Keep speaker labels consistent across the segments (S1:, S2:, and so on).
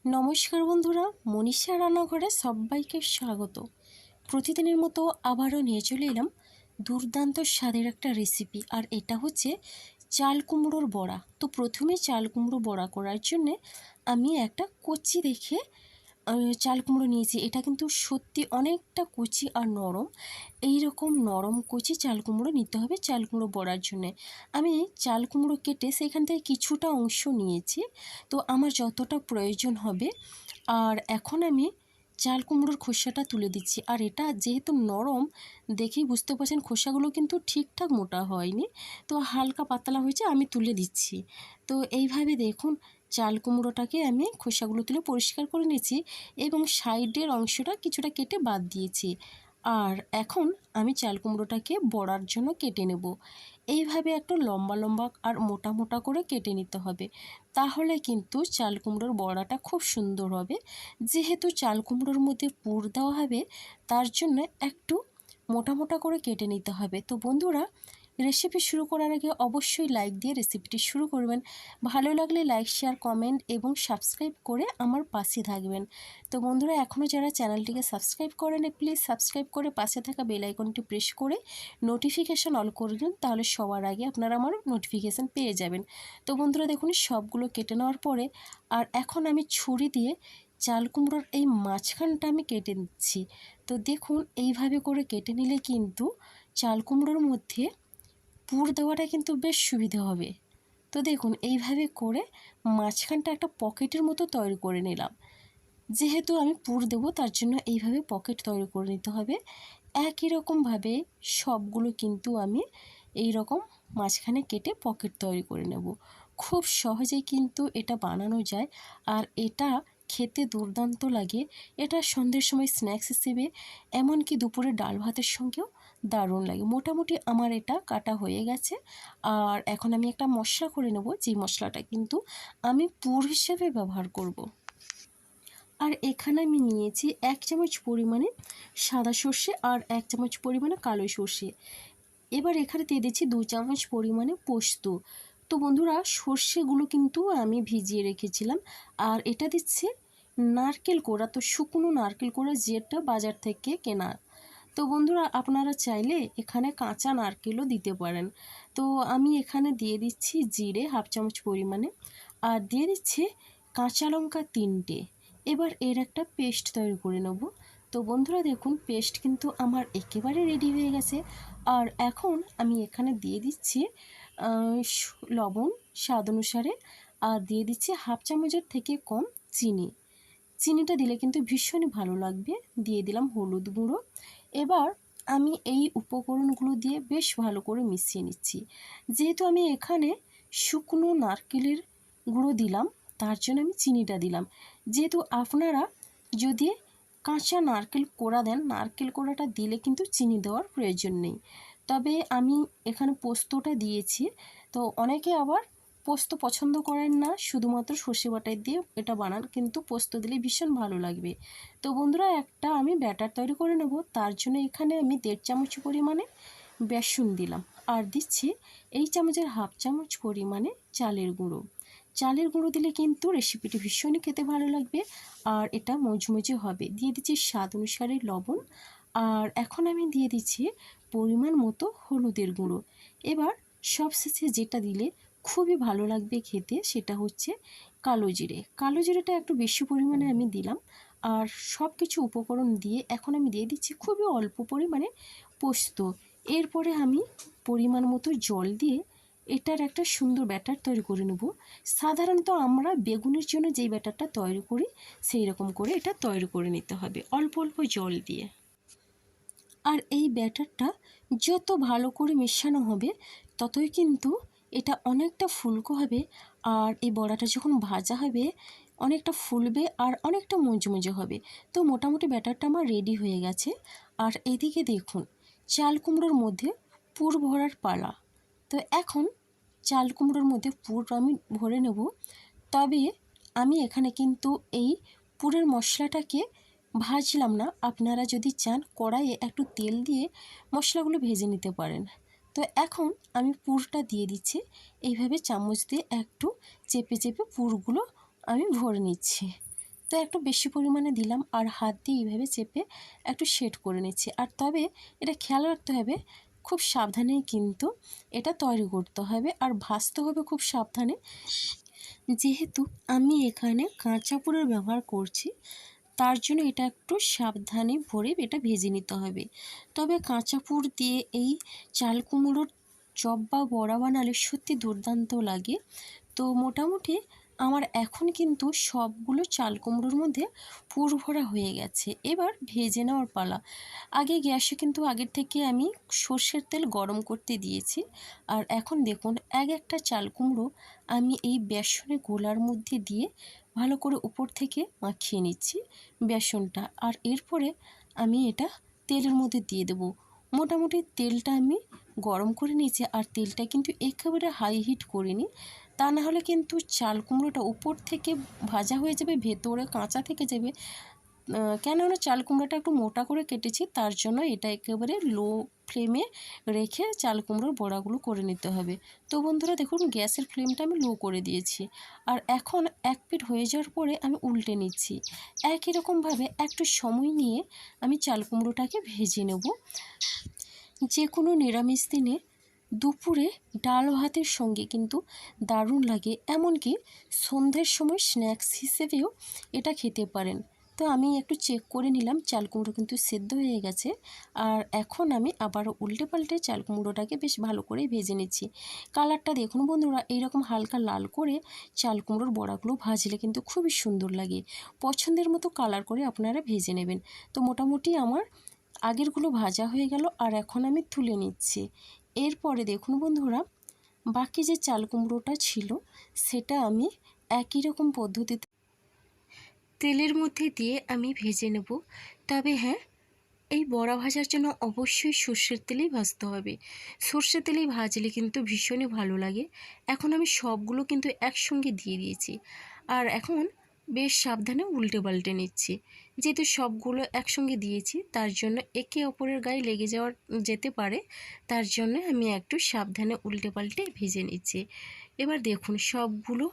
S1: নমস্কার বন্ধুরা, মনীষা রান্নাঘরে সবাইকে স্বাগত। প্রতিদিনের মতো আবারও নিয়ে চলে এলাম দুর্দান্ত স্বাদের একটা রেসিপি, আর এটা হচ্ছে চাল কুমড়োর বড়া। তো প্রথমে চাল কুমড়ো বড়া করার জন্যে আমি একটা কচি দেখে চাল কুমড়ো নিয়েছি। এটা কিন্তু সত্যি অনেকটা কচি আর নরম। এই রকম নরম কচি চাল কুমড়ো নিতে হবে চাল কুমড়ো বড়ার জন্যে। আমি চাল কুমড়ো কেটে সেখান থেকে কিছুটা অংশ নিয়েছি, তো আমার যতটা প্রয়োজন হবে। আর এখন আমি চাল কুমড়োর খোসাটা তুলে দিচ্ছি। আর এটা যেহেতু নরম, দেখেই বুঝতে পারছেন খোসাগুলো কিন্তু ঠিকঠাক মোটা হয়নি, তো হালকা পাতলা হয়েছে। আমি তুলে দিচ্ছি। তো এইভাবে দেখুন, চাল কুমড়োটাকে আমি খোসাগুলো তুলে পরিষ্কার করে নিয়েছি এবং সাইডের অংশটা কিছুটা কেটে বাদ দিয়েছি। আর এখন আমি চাল কুমড়োটাকে বড়ার জন্য কেটে নেব। এইভাবে একটু লম্বা লম্বা আর মোটা মোটা করে কেটে নিতে হবে, তাহলে কিন্তু চাল কুমড়োর বড়াটা খুব সুন্দর হবে। যেহেতু চাল কুমড়োর মধ্যে পুর দেওয়া হবে, তার জন্য একটু মোটা মোটা করে কেটে নিতে হবে। তো বন্ধুরা, রেসিপি শুরু করার আগে অবশ্যই লাইক দিয়ে রেসিপিটি শুরু করবেন। ভালো লাগলে লাইক, শেয়ার, কমেন্ট এবং সাবস্ক্রাইব করে আমার পাশে থাকবেন। তো বন্ধুরা, এখনও যারা চ্যানেলটিকে সাবস্ক্রাইব করেন, প্লিজ সাবস্ক্রাইব করে পাশে থাকা বেল আইকনটি প্রেস করে নোটিফিকেশান অল করে দিন, তাহলে সবার আগে আপনারা আমার নোটিফিকেশান পেয়ে যাবেন। তো বন্ধুরা দেখুন, সবগুলো কেটে নেওয়ার পরে আর এখন আমি ছুরি দিয়ে চাল কুমড়োর এই মাঝখানটা আমি কেটে নিচ্ছি। তো দেখুন, এইভাবে করে কেটে নিলে কিন্তু চাল কুমড়োর মধ্যে পুর দেওয়াটা কিন্তু বেশ সুবিধা হবে। তো দেখুন, এইভাবে করে মাঝখানটা একটা পকেটের মতো তৈরি করে নিলাম। যেহেতু আমি পুর দেবো, তার জন্য এইভাবে পকেট তৈরি করে নিতে হবে। একই রকমভাবে সবগুলো কিন্তু আমি এই রকম মাঝখানে কেটে পকেট তৈরি করে নেব। খুব সহজেই কিন্তু এটা বানানো যায়, আর এটা খেতে দুর্দান্ত লাগে। এটা সন্ধ্যের সময় স্ন্যাক্স হিসেবে, এমনকি দুপুরে ডাল ভাতের সঙ্গেও দারুণ লাগে। মোটামুটি আমার এটা কাটা হয়ে গেছে। আর এখন আমি একটা মশলা করে নেব, যে মশলাটা কিন্তু আমি পুর হিসেবে ব্যবহার করব। আর এখানে আমি নিয়েছি 1 চামচ পরিমাণে সাদা সর্ষে আর 1 চামচ পরিমাণে কালো সর্ষে। এবার এখানে দিয়ে দিচ্ছি 2 চামচ পরিমাণে পোস্ত। তো বন্ধুরা, সর্ষেগুলো কিন্তু আমি ভিজিয়ে রেখেছিলাম। আর এটা দিচ্ছে নারকেল কোড়া, তো শুকনো নারকেল কোড়া, যেটা বাজার থেকে কেনা। তো বন্ধুরা, আপনারা চাইলে এখানে কাঁচা নারকেলও দিতে পারেন। তো আমি এখানে দিয়ে দিচ্ছি জিরে 1/2 চামচ পরিমাণে, আর দিয়ে দিচ্ছি কাঁচা লঙ্কা 3টে। এবার এর একটা পেস্ট তৈরি করে নেব। তো বন্ধুরা দেখুন, পেস্ট কিন্তু আমার একেবারে রেডি হয়ে গেছে। আর এখন আমি এখানে দিয়ে দিচ্ছি লবণ স্বাদ অনুসারে, আর দিয়ে দিচ্ছি 1/2 চামচের থেকে কম চিনি। চিনিটা দিলে কিন্তু ভীষণই ভালো লাগবে। দিয়ে দিলাম হলুদ গুঁড়ো। এবার আমি এই উপকরণগুলো দিয়ে বেশ ভালো করে মিশিয়ে নিচ্ছি। যেহেতু আমি এখানে শুকনো নারকেলের গুঁড়ো দিলাম, তার জন্য আমি চিনিটা দিলাম। যেহেতু আপনারা যদি কাঁচা নারকেল কোড়া দেন, নারকেল কোড়াটা দিলে কিন্তু চিনি দেওয়ার প্রয়োজন নেই। তবে আমি এখানে পোস্তটা দিয়েছি। তো অনেকে আবার পোস্ত পছন্দ করেন না, শুধুমাত্র সর্ষে বাটা দিয়ে এটা বানান, কিন্তু পোস্ত দিলে ভীষণ ভালো লাগবে। তো বন্ধুরা, একটা আমি ব্যাটার তৈরি করে নেব। তার জন্য এখানে আমি 1.5 চামচ পরিমাণে বেসন দিলাম, আর দিচ্ছি এই চামচের 1/2 চামচ পরিমাণে চালের গুঁড়ো। চালের গুঁড়ো দিলে কিন্তু রেসিপিটি ভীষণই খেতে ভালো লাগবে, আর এটা মজমজে হবে। দিয়ে দিচ্ছি স্বাদ অনুসারে লবণ, আর এখন আমি দিয়ে দিচ্ছি পরিমাণ মতো হলুদের গুঁড়ো। এবার সবশেষে যেটা দিলে খুবই ভালো লাগবে খেতে, সেটা হচ্ছে কালো জিরে। কালো জিরেটা একটু বেশি পরিমাণে আমি দিলাম। আর সব কিছু উপকরণ দিয়ে এখন আমি দিয়ে দিচ্ছি খুবই অল্প পরিমাণে পোস্ত। এরপরে আমি পরিমাণ মতো জল দিয়ে এটার একটা সুন্দর ব্যাটার তৈরি করে নেব। সাধারণত আমরা বেগুনের জন্য যেই ব্যাটারটা তৈরি করি, সেই রকম করে এটা তৈরি করে নিতে হবে অল্প অল্প জল দিয়ে। আর এই ব্যাটারটা যত ভালো করে মেশানো হবে, ততই কিন্তু এটা অনেকটা ফুলকো হবে। আর এই বড়াটা যখন ভাজা হবে, অনেকটা ফুলবে আর অনেকটা মজমজে হবে। তো মোটামুটি ব্যাটারটা আমার রেডি হয়ে গেছে। আর এদিকে দেখুন, চাল কুমড়োর মধ্যে পুর ভরার পালা। তো এখন চাল কুমড়োর মধ্যে পুর আমি ভরে নেব। তবে আমি এখানে কিন্তু এই পুরের মশলাটাকে ভাজলাম না। আপনারা যদি চান, কড়াইয়ে একটু তেল দিয়ে মশলাগুলো ভেজে নিতে পারেন। তো এখন আমি পুরটা দিয়ে দিচ্ছি। এইভাবে চামচ দিয়ে একটু চেপে চেপে পুরগুলো আমি ভরে নিচ্ছি। তো একটু বেশি পরিমাণে দিলাম আর হাত দিয়ে এইভাবে চেপে একটু সেট করে নিচ্ছি। আর তবে এটা খেয়াল রাখতে হবে খুব সাবধানেই কিন্তু এটা তৈরি করতে হবে আর ভাজতে হবে খুব সাবধানে, যেহেতু আমি এখানে কাঁচা পুরের ব্যবহার করছি তার জন্য এটা একটু সাবধানে ভরে এটা ভেজে নিতে হবে। তবে কাঁচা পুর দিয়ে এই চাল কুমড়োর চপ বা বড়া বানালে সত্যি দুর্দান্ত লাগে। তো মোটামুটি আমার এখন কিন্তু সবগুলো চাল কুমড়োর মধ্যে পুর ভরা হয়ে গেছে। এবার ভেজে নেওয়ার পালা। আগে গ্যাসে কিন্তু আগের থেকে আমি সর্ষের তেল গরম করতে দিয়েছি। আর এখন দেখুন এক একটা চাল কুমড়ো আমি এই বেসনের গোলার মধ্যে দিয়ে ভালো করে উপর থেকে মাখিয়ে নিচ্ছি বেসনটা। আর এরপরে আমি এটা তেলের মধ্যে দিয়ে দেবো। মোটামুটি তেলটা আমি গরম করে নিয়েছি আর তেলটা কিন্তু একেবারে হাই হিট করিনি, তা না হলে কিন্তু চাল কুমড়োটা উপর থেকে ভাজা হয়ে যাবে, ভেতরে কাঁচা থেকে যাবে। কেননা চাল কুমড়োটা একটু মোটা করে কেটেছি, তার জন্য এটা একেবারে লো ফ্লেমে রেখে চাল কুমড়োর বড়াগুলো করে নিতে হবে। তো বন্ধুরা দেখুন গ্যাসের ফ্লেমটা আমি লো করে দিয়েছি। আর এখন এক পিঠ হয়ে যাওয়ার পরে আমি উল্টে নিচ্ছি। একই রকমভাবে একটু সময় নিয়ে আমি চাল কুমড়োটাকে ভেজে নেব। যে কোনো নিরামিষ দিনে দুপুরে ডাল ভাতের সঙ্গে কিন্তু দারুণ লাগে, এমনকি সন্ধ্যের সময় স্ন্যাক্স হিসেবেও এটা খেতে পারেন। তো আমি একটু চেক করে নিলাম চাল কুমড়ো কিন্তু সেদ্ধ হয়ে গেছে। আর এখন আমি আবারও উল্টে পাল্টে চাল কুমড়োটাকে বেশ ভালো করে ভেজে নিচ্ছি। কালারটা দেখুন বন্ধুরা, এইরকম হালকা লাল করে চাল কুমড়োর বড়াগুলো ভাজলে কিন্তু খুবই সুন্দর লাগে। পছন্দের মতো কালার করে আপনারা ভেজে নেবেন। তো মোটামুটি আমার আগেরগুলো ভাজা হয়ে গেল আর এখন আমি তুলে নিচ্ছি। এরপরে দেখুন বন্ধুরা, বাকি যে চাল কুমড়োটা ছিল সেটা আমি একই রকম পদ্ধতিতে তেলের মধ্যে দিয়ে আমি ভেজে নেব। তবে হ্যাঁ, এই বড়া ভাজার জন্য অবশ্যই সর্ষের তেলেই ভাজতে হবে। সর্ষের তেলেই ভাজলে কিন্তু ভীষণই ভালো লাগে। এখন আমি সবগুলো কিন্তু একসঙ্গে দিয়ে দিয়েছি। আর এখন বেশ সাবধানে উল্টে পাল্টে নিচ্ছি। যেহেতু সবগুলো একসঙ্গে দিয়েছি তার জন্য একে অপরের গায়ে লেগে যেতে পারে, তার জন্য আমি একটু সাবধানে উল্টে পাল্টে ভেজে নিচ্ছি। এবার দেখুন সবগুলো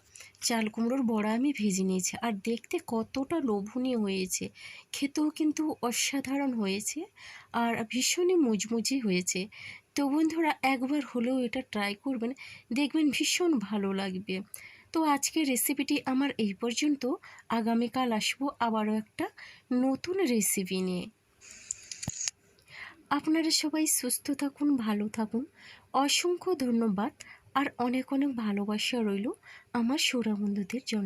S1: চাল কুমড়োর বড়া আমি ভেজে নিয়েছি আর দেখতে কতটা লোভনীয় হয়েছে, খেতেও কিন্তু অসাধারণ হয়েছে আর ভীষণই মুচমুচে হয়েছে। তো বন্ধুরা একবার হলেও এটা ট্রাই করবেন, দেখবেন ভীষণ ভালো লাগবে। তো আজকের রেসিপিটি আমার এই পর্যন্ত। আগামীকাল আসবো আবারও একটা নতুন রেসিপি নিয়ে। আপনারা সবাই সুস্থ থাকুন, ভালো থাকুন। অসংখ্য ধন্যবাদ আর অনেক অনেক ভালোবাসা রইল আমার সোনা বন্ধুদের জন্য।